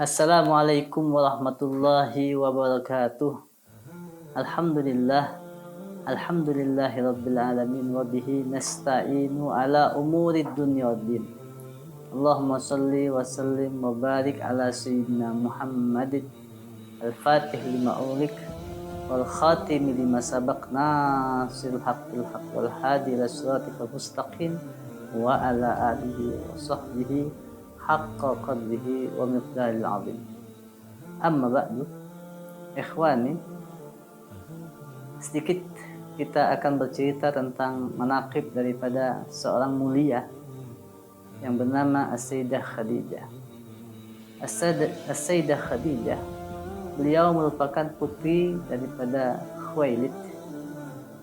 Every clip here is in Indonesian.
Assalamualaikum warahmatullahi wabarakatuh. Alhamdulillah. Alhamdulillahi rabbil alamin wa bihi nasta'inu ala umurid dunya waddin. Allahumma salli wa sallim wa barik ala sayyidina Muhammadin al-fatih lima ulik wal khatim lima sabaq nasirul haqqil haqq wal hadi ila siratikal mustaqim wa ala alihi wa sahbihi haqqa qadrihi wa miqdaril azim. Amma ba'du, ikhwani, sedikit kita akan bercerita tentang manaqib daripada seorang mulia yang bernama As-Sayyidah Khadijah. As-Sayyidah Khadijah, beliau merupakan putri daripada Khuwailid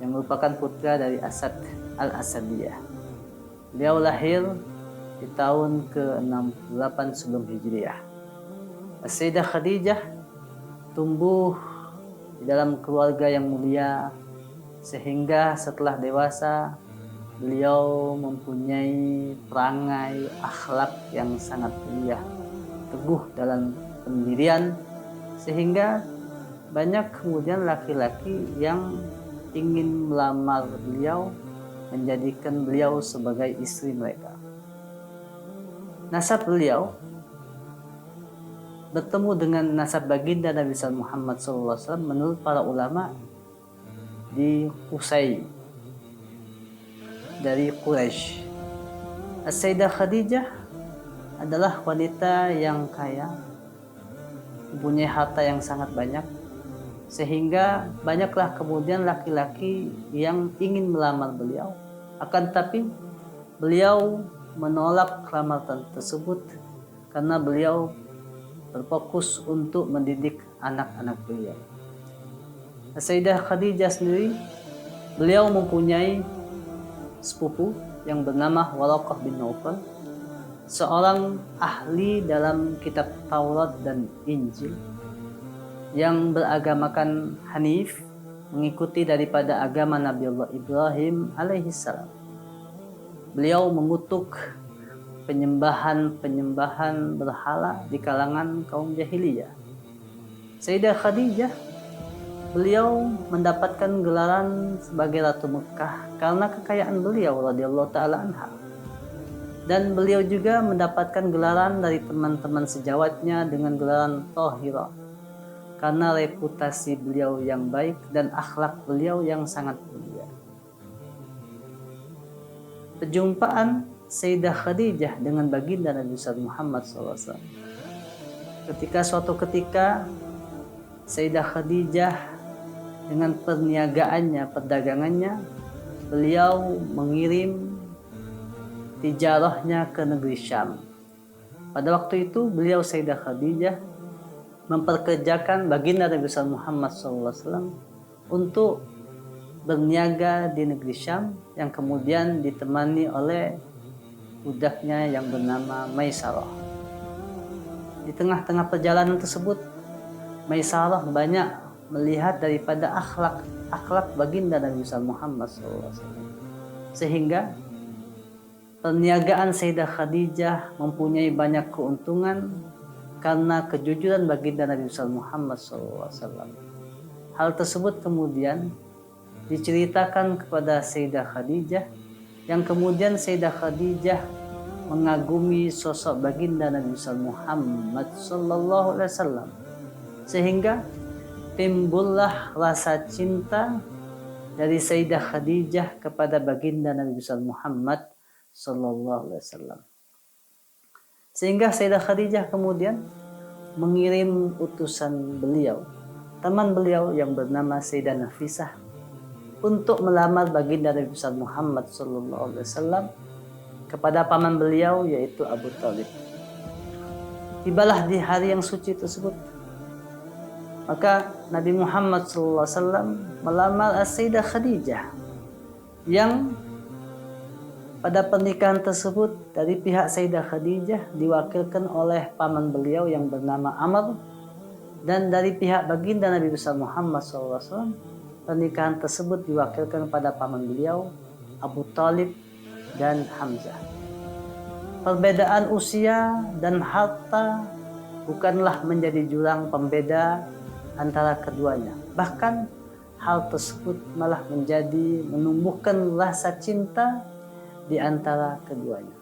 yang merupakan putra dari Asad al-Asadiyah. Beliau lahir di tahun ke-68 sebelum Hijriah. As-Sayyidah Khadijah tumbuh di dalam keluarga yang mulia sehingga setelah dewasa beliau mempunyai perangai akhlak yang sangat mulia, teguh dalam pendirian, sehingga banyak kemudian laki-laki yang ingin melamar beliau, menjadikan beliau sebagai istri mereka. Nasab beliau bertemu dengan nasab baginda Nabi Muhammad SAW menurut para ulama di Qusay dari Quraisy. As-Sayyidah Khadijah adalah wanita yang kaya, mempunyai harta yang sangat banyak, sehingga banyaklah kemudian laki-laki yang ingin melamar beliau. Akan tetapi beliau menolak lamaran tersebut karena beliau berfokus untuk mendidik anak-anak beliau. Sayyidah Khadijah sendiri, beliau mempunyai sepupu yang bernama Waraqah bin Naufal, seorang ahli dalam kitab Taurat dan Injil yang beragamakan Hanif, mengikuti daripada agama Nabi Allah Ibrahim alaihissalam. Beliau mengutuk penyembahan berhala di kalangan kaum jahiliyah. Sayyidah Khadijah, beliau mendapatkan gelaran sebagai Ratu Mekah karena kekayaan beliau radhiyallahu taala anha. Dan beliau juga mendapatkan gelaran dari teman-teman sejawatnya dengan gelaran Thahirah karena reputasi beliau yang baik dan akhlak beliau yang sangat mulia. Perjumpaan Sayyidah Khadijah dengan baginda Nabi Muhammad SAW. Suatu ketika Sayyidah Khadijah dengan perniagaannya, perdagangannya, beliau mengirim tijarahnya ke negeri Syam. Pada waktu itu beliau Sayyidah Khadijah memperkerjakan baginda Nabi Muhammad SAW untuk berniaga di negeri Syam yang kemudian ditemani oleh budaknya yang bernama Maisarah. Di tengah-tengah perjalanan tersebut, Maisarah banyak melihat daripada akhlak baginda Nabi Muhammad SAW, sehingga perniagaan Sayyidah Khadijah mempunyai banyak keuntungan karena kejujuran baginda Nabi Muhammad SAW. Hal tersebut kemudian diceritakan kepada Sayyidah Khadijah, yang kemudian Sayyidah Khadijah mengagumi sosok baginda Nabi Muhammad SAW, sehingga timbullah rasa cinta dari Sayyidah Khadijah kepada baginda Nabi Muhammad SAW. Sehingga Sayyidah Khadijah kemudian mengirim utusan beliau, teman beliau yang bernama Sayyidah Nafisah, untuk melamar baginda Nabi Muhammad SAW kepada paman beliau yaitu Abu Thalib. Tibalah di hari yang suci tersebut, maka Nabi Muhammad SAW melamar As-Sayyidah Khadijah, yang pada pernikahan tersebut dari pihak Sayyidah Khadijah diwakilkan oleh paman beliau yang bernama Amr, dan dari pihak baginda Nabi Muhammad SAW pernikahan tersebut diwakilkan pada paman beliau Abu Thalib dan Hamzah. Perbedaan usia dan harta bukanlah menjadi jurang pembeda antara keduanya. Bahkan hal tersebut malah menumbuhkan rasa cinta di antara keduanya.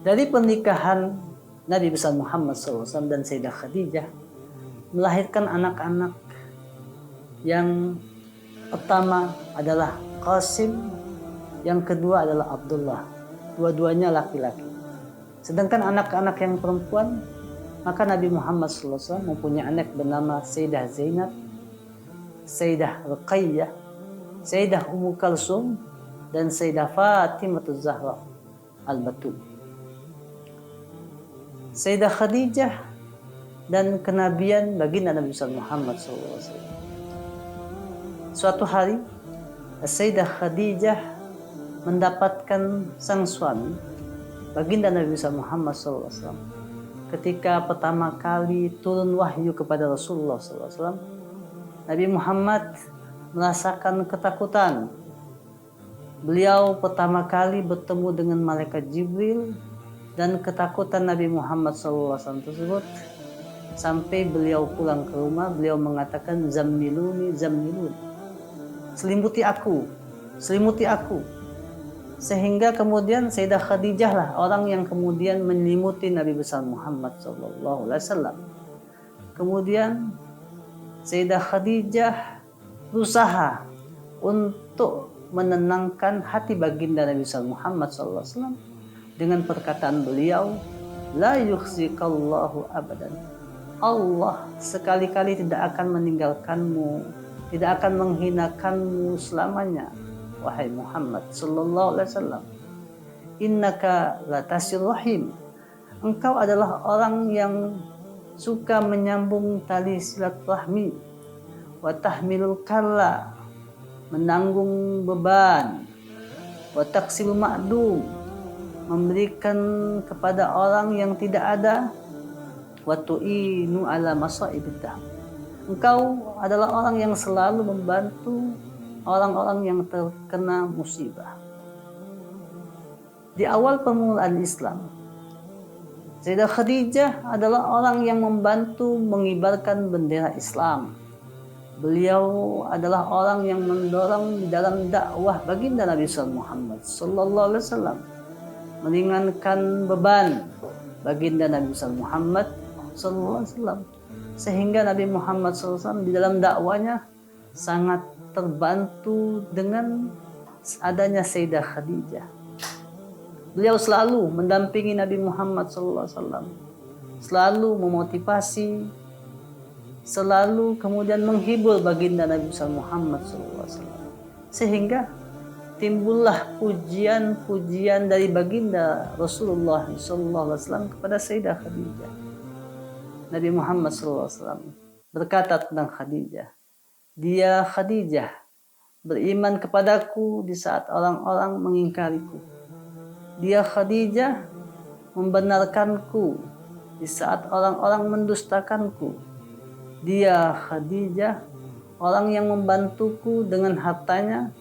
Dari pernikahan Nabi besar Muhammad SAW dan Sayyidah Khadijah melahirkan anak-anak yang pertama adalah Qasim, yang kedua adalah Abdullah. Dua-duanya laki-laki. Sedangkan anak-anak yang perempuan, maka Nabi Muhammad SAW mempunyai anak bernama Sayyidah Zainab, Sayyidah Ruqayyah, Sayyidah Ummu Kalsum, dan Sayyidah Fatimah Zahra Al-Batul. Sayyidah Khadijah dan kenabian baginda Nabi Muhammad SAW. Suatu hari, Sayyidah Khadijah mendapatkan sang suami, baginda Nabi Muhammad SAW. Ketika pertama kali turun wahyu kepada Rasulullah SAW, Nabi Muhammad merasakan ketakutan. Beliau pertama kali bertemu dengan malaikat Jibril, dan ketakutan Nabi Muhammad SAW tersebut sampai beliau pulang ke rumah, beliau mengatakan, "Zammiluni, zammiluni." Selimuti aku, selimuti aku. Sehingga kemudian Sayyidah Khadijah lah orang yang kemudian menyelimuti Nabi besar Muhammad SAW. Kemudian Sayyidah Khadijah berusaha untuk menenangkan hati baginda Nabi besar Muhammad SAW dengan perkataan beliau, "La yukhzikallahu abadan." Allah sekali-kali tidak akan meninggalkanmu, tidak akan menghinakanmu selamanya, wahai Muhammad sallallahu alaihi wasallam. Innaka latasir rahim. Engkau adalah orang yang suka menyambung tali silaturahmi, wa tahmilul kalla, menanggung beban, wa taqsil ma'dum, memberikan kepada orang yang tidak ada, wa tu'inu ala masaibid. Engkau adalah orang yang selalu membantu orang-orang yang terkena musibah. Di awal permulaan Islam, Sayyidah Khadijah adalah orang yang membantu mengibarkan bendera Islam. Beliau adalah orang yang mendorong di dalam dakwah baginda Nabi Muhammad sallallahu alaihi wasallam, meringankan beban baginda Nabi Muhammad sallallahu alaihi wasallam, sehingga Nabi Muhammad SAW di dalam dakwanya sangat terbantu dengan adanya Sayyidah Khadijah. Beliau selalu mendampingi Nabi Muhammad SAW, selalu memotivasi, selalu kemudian menghibur baginda Nabi Muhammad SAW, sehingga timbullah pujian-pujian dari baginda Rasulullah SAW kepada Sayyidah Khadijah. Nabi Muhammad SAW berkata tentang Khadijah, "Dia Khadijah beriman kepadaku di saat orang-orang mengingkariku. Dia Khadijah membenarkanku di saat orang-orang mendustakanku. Dia Khadijah orang yang membantuku dengan hartanya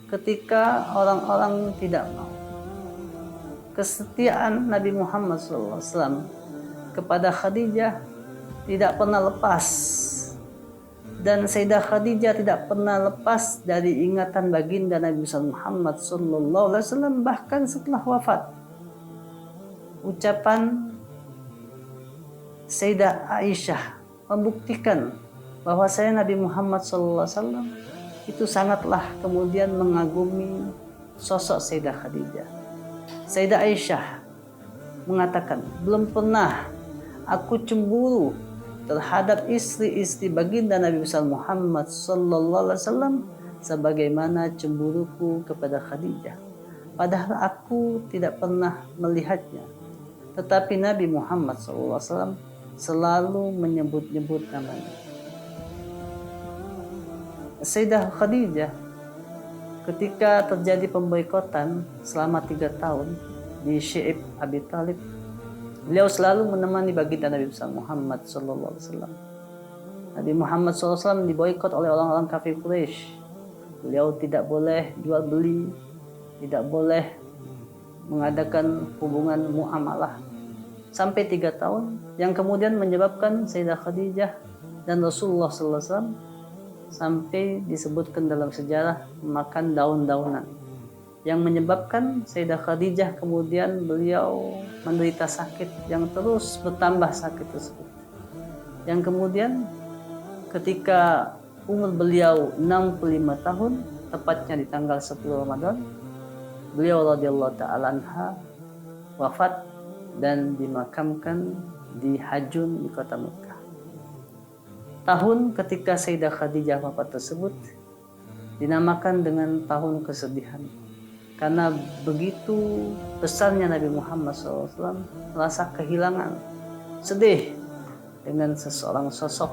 ketika orang-orang tidak mau." Kesetiaan Nabi Muhammad SAW kepada Khadijah tidak pernah lepas, dan Sayyidah Khadijah tidak pernah lepas dari ingatan baginda Nabi Muhammad sallallahu alaihi wasallam bahkan setelah wafat. Ucapan Sayyidah Aisyah membuktikan bahwa Nabi Muhammad sallallahu alaihi wasallam itu sangatlah kemudian mengagumi sosok Sayyidah Khadijah. Sayyidah Aisyah mengatakan, "Belum pernah aku cemburu terhadap istri-istri baginda Nabi besar Muhammad sallallahu alaihi wasallam sebagaimana cemburuku kepada Khadijah. Padahal aku tidak pernah melihatnya, tetapi Nabi Muhammad sallallahu alaihi wasallam selalu menyebut-nyebut namanya." Sayyidah Khadijah ketika terjadi pemboikotan selama 3 tahun di Syi'ib Abi Thalib, beliau selalu menemani baginda Nabi Muhammad SAW. Nabi Muhammad SAW diboikot oleh orang-orang kafir Quraisy. Beliau tidak boleh jual beli, tidak boleh mengadakan hubungan muamalah sampai 3 tahun, yang kemudian menyebabkan Sayyidah Khadijah dan Rasulullah SAW sampai disebutkan dalam sejarah makan daun-daunan, yang menyebabkan Sayyidah Khadijah kemudian beliau menderita sakit yang terus bertambah sakit tersebut, yang kemudian ketika umur beliau 65 tahun, tepatnya di tanggal 10 Ramadan, beliau radhiyallahu ta'ala anha wafat dan dimakamkan di Hajun di kota Mekah. Tahun ketika Sayyidah Khadijah wafat tersebut dinamakan dengan tahun kesedihan, karena begitu besarnya Nabi Muhammad SAW merasa kehilangan, sedih dengan seseorang sosok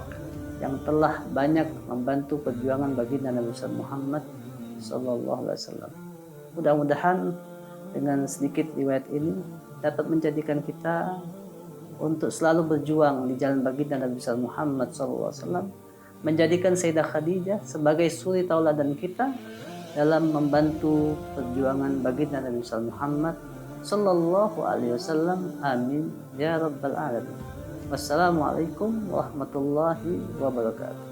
yang telah banyak membantu perjuangan baginda Nabi Muhammad SAW. Mudah-mudahan dengan sedikit riwayat ini dapat menjadikan kita untuk selalu berjuang di jalan baginda Nabi Muhammad SAW, menjadikan Sayyidah Khadijah sebagai suri tauladan kita dalam membantu perjuangan baginda Nabi Muhammad sallallahu alaihi wasallam. Amin ya rabbal alamin. Wassalamualaikum warahmatullahi wabarakatuh.